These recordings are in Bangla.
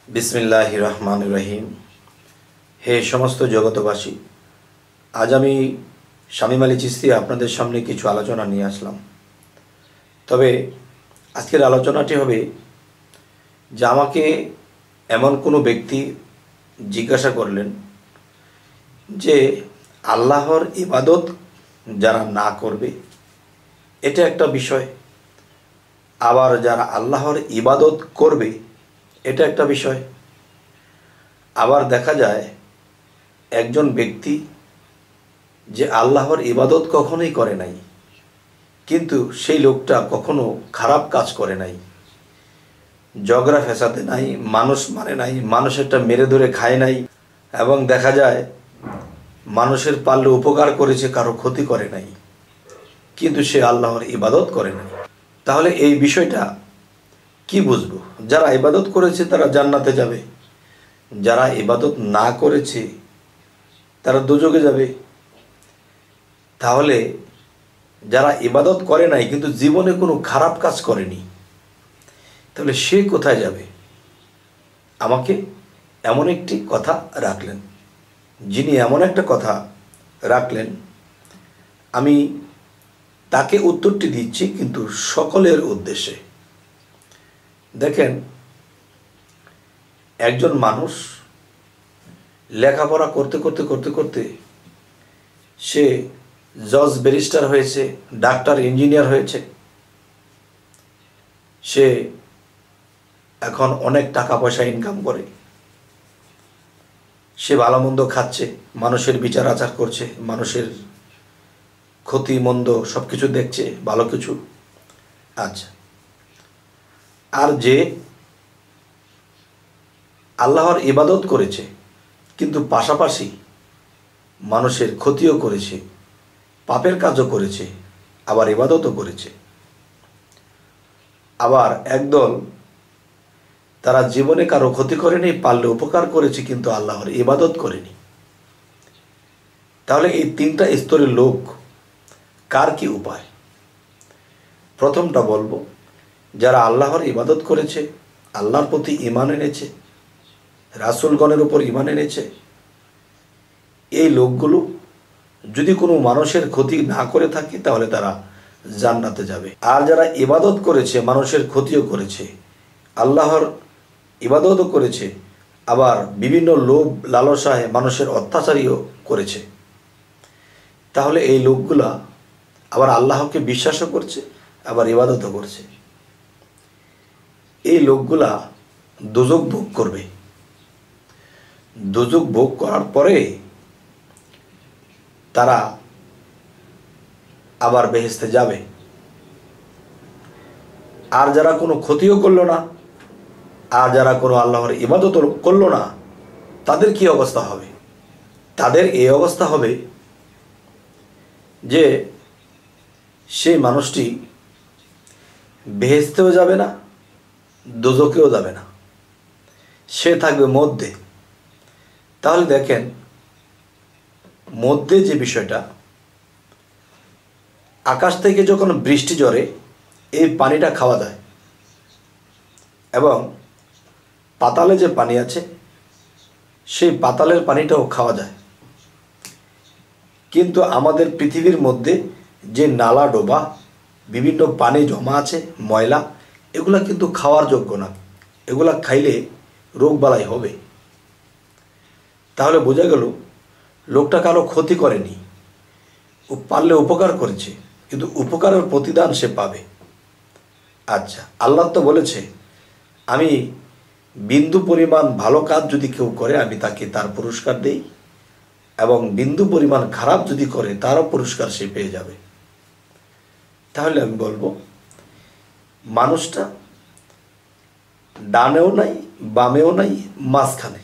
बिस्मिल्लाहिर रहमानिर रहीम। हे समस्त जगतबासी, आज आमी शामीम आली चिश्ती आपनादेर सामने किछु आलोचना निये आसलाम। तबे आजकेर आलोचनाटी होबे जे आमाके एमन कोनो व्यक्ति जिज्ञासा करलेन जे आल्लाहर इबादत जारा ना करबे एटा एकटा विषय, आबार जारा आल्लाहर इबादत करबे এটা একটা বিষয়। আবার দেখা যায় একজন ব্যক্তি যে আল্লাহর ইবাদত কখনোই করে নাই, কিন্তু সেই লোকটা কখনো খারাপ কাজ করে নাই, ঝগড়া ফেসাতে নাই, মানুষ মারে নাই, মানুষেরটা মেরে ধরে খায় নাই, এবং দেখা যায় মানুষের পারলে উপকার করেছে, কারো ক্ষতি করে নাই, কিন্তু সে আল্লাহর ইবাদত করে নাই। তাহলে এই বিষয়টা কি বুঝবো? যারা ইবাদত করেছে তারা জান্নাতে যাবে, যারা ইবাদত না করেছে তারা দোজখে যাবে। তাহলে যারা ইবাদত করে নাই কিন্তু জীবনে কোনো খারাপ কাজ করেনি, তাহলে সে কোথায় যাবে? আমাকে এমন একটি কথা রাখলেন, যিনি এমন একটা কথা রাখলেন, আমি তাকে উত্তরটি দিচ্ছি কিন্তু সকলের উদ্দেশ্যে। দেখেন, একজন মানুষ লেখাপড়া করতে করতে করতে করতে সে জজ ব্যারিস্টার হয়েছে, ডাক্তার ইঞ্জিনিয়ার হয়েছে, সে এখন অনেক টাকা পয়সা ইনকাম করে, সে ভালো মন্দ খাচ্ছে, মানুষের বিচার আচার করছে, মানুষের ক্ষতি মন্দ সব কিছু দেখছে, ভালো কিছু। আচ্ছা, আর যে আল্লাহর ইবাদত করেছে কিন্তু পাশাপাশি মানুষের ক্ষতিও করেছে, পাপের কাজও করেছে, আবার ইবাদতও করেছে। আবার একদল তারা জীবনে কারো ক্ষতি করেনি, পারলে উপকার করেছে, কিন্তু আল্লাহর ইবাদত করেনি। তাহলে এই তিনটা স্তরের লোক কার কি উপায়? প্রথমটা বলবো, যারা আল্লাহর ইবাদত করেছে, আল্লাহর প্রতি ঈমান এনেছে, রাসূলগণের উপর ঈমান এনেছে, এই লোকগুলো যদি কোনো মানুষের ক্ষতি না করে থাকে তাহলে তারা জান্নাতে যাবে। আর যারা ইবাদত করেছে, মানুষের ক্ষতিও করেছে, আল্লাহর ইবাদতও করেছে, আবার বিভিন্ন লোভ লালসায় মানুষের অত্যাচারীও করেছে, তাহলে এই লোকগুলা আবার আল্লাহকে বিশ্বাসও করছে, আবার ইবাদতও করছে, এই লোকগুলা দোজখ ভোগ করবে। দোজখ ভোগ করার পরে তারা আবার বেহেশতে যাবে। আর যারা কোনো ক্ষতিও করলো না, আর যারা কোনো আল্লাহর ইবাদত করলো না, তাদের কি অবস্থা হবে? তাদের এই অবস্থা হবে যে সেই মানুষটি বেহেশতেও যাবে না, দোজখেও যাবে না, সে থাকবে মধ্যে। তাহলে দেখেন, মধ্যে যে বিষয়টা, আকাশ থেকে যখন বৃষ্টি ঝরে এই পানিটা খাওয়া যায়, এবং পাতালে যে পানি আছে সেই পাতালের পানিটাও খাওয়া যায়, কিন্তু আমাদের পৃথিবীর মধ্যে যে নালা ডোবা বিভিন্ন পানি জমা আছে, ময়লা, এগুলা কিন্তু খাওয়ার যোগ্য না, এগুলা খাইলে রোগবালাই হবে। তাহলে বোঝা গেল লোকটা কারো ক্ষতি করেনি, ও পারলে উপকার করেছে, কিন্তু উপকারের প্রতিদান সে পাবে। আচ্ছা, আল্লাহ তো বলেছে, আমি বিন্দু পরিমাণ ভালো কাজ যদি কেউ করে আমি তাকে তার পুরস্কার দেই, এবং বিন্দু পরিমাণ খারাপ যদি করে তারও পুরস্কার সে পেয়ে যাবে। তাহলে আমি বলবো, মানুষটা ডানেও নাই, বামেও নাই, মাঝখানে।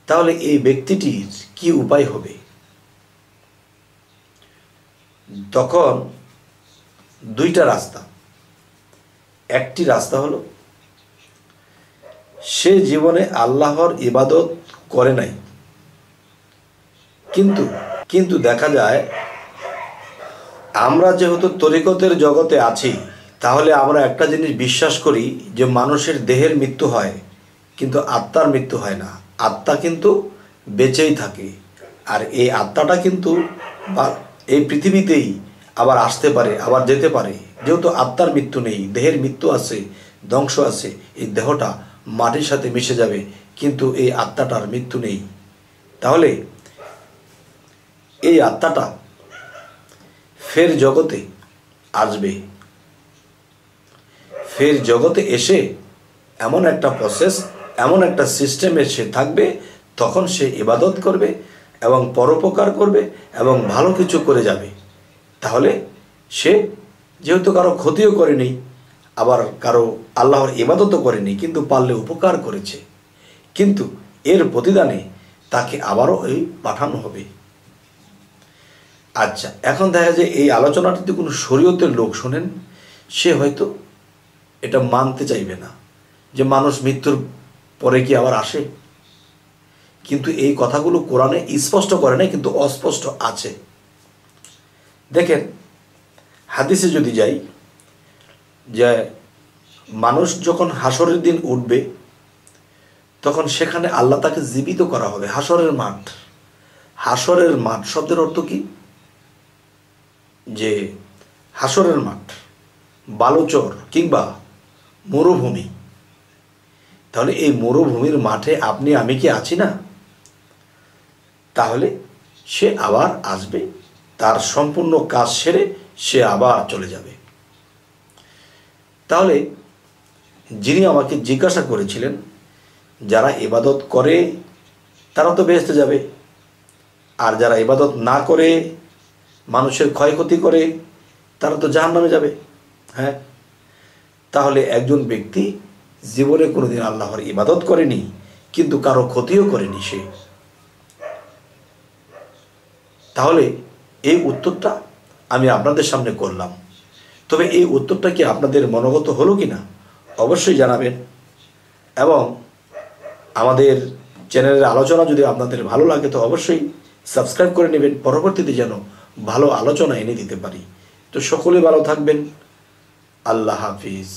তাহলে এই ব্যক্তিটির কি উপায় হবে? তখন দুইটা রাস্তা। একটি রাস্তা হলো, সে জীবনে আল্লাহর ইবাদত করে নাই, কিন্তু দেখা যায় আমরা যেহেতু তরিকতের জগতে আছি, তাহলে আমরা একটা জিনিস বিশ্বাস করি যে মানুষের দেহের মৃত্যু হয়, কিন্তু আত্মার মৃত্যু হয় না। আত্মা কিন্তু বেঁচেই থাকে। আর এই আত্মাটা কিন্তু এই পৃথিবীতেই আবার আসতে পারে, আবার যেতে পারে। যেহেতু আত্মার মৃত্যু নেই, দেহের মৃত্যু আছে, ধ্বংস আছে, এই দেহটা মাটির সাথে মিশে যাবে, কিন্তু এই আত্মাটার মৃত্যু নেই। তাহলে এই আত্মাটা ফের জগতে আসবে, ফের জগতে এসে এমন একটা প্রসেস, এমন একটা সিস্টেমে সে থাকবে, তখন সে ইবাদত করবে এবং পরোপকার করবে এবং ভালো কিছু করে যাবে। তাহলে সে যেহেতু কারো ক্ষতিও করেনি, আবার কারো আল্লাহর ইবাদতও করেনি, কিন্তু পারলে উপকার করেছে, কিন্তু এর প্রতিদানে তাকে আবারও পাঠানো হবে। আচ্ছা, এখন দেখা যায় এই আলোচনাটি যদি কোনো শরীয়তের লোক শোনেন, সে হয়তো এটা মানতে চাইবে না যে মানুষ মৃত্যুর পরে কি আবার আসে। কিন্তু এই কথাগুলো কোরআনে স্পষ্ট করে না, কিন্তু অস্পষ্ট আছে। দেখেন, হাদিসে যদি যাই, যে মানুষ যখন হাসরের দিন উঠবে, তখন সেখানে আল্লাহ তাকে জীবিত করা হবে। হাসরের মাঠ, হাসরের মাঠ শব্দের অর্থ কি? যে হাসরের মাঠ, বালুচর কিংবা মরুভূমি। তাহলে এই মরুভূমির মাঠে আপনি আমি কি আছি না? তাহলে সে আবার আসবে, তার সম্পূর্ণ কাজ সেরে সে আবার চলে যাবে। তাহলে যিনি আমাকে জিজ্ঞাসা করেছিলেন, যারা ইবাদত করে তারা তো বেহেশতে যাবে, আর যারা ইবাদত না করে মানুষের ক্ষয়ক্ষতি করে তারা তো জাহান্নামে যাবে। হ্যাঁ, তাহলে একজন ব্যক্তি জীবনে কোনোদিন আল্লাহর ইবাদত করেনি, কিন্তু কারো ক্ষতিও করেনি সে, তাহলে এই উত্তরটা আমি আপনাদের সামনে করলাম। তবে এই উত্তরটা কি আপনাদের মনোগত হলো কি না অবশ্যই জানাবেন, এবং আমাদের চ্যানেলের আলোচনা যদি আপনাদের ভালো লাগে তো অবশ্যই সাবস্ক্রাইব করে নেবেন, পরবর্তীতে যেন ভালো আলোচনা এনে দিতে পারি। তো সকলে ভালো থাকবেন। আল্লাহ হাফিজ।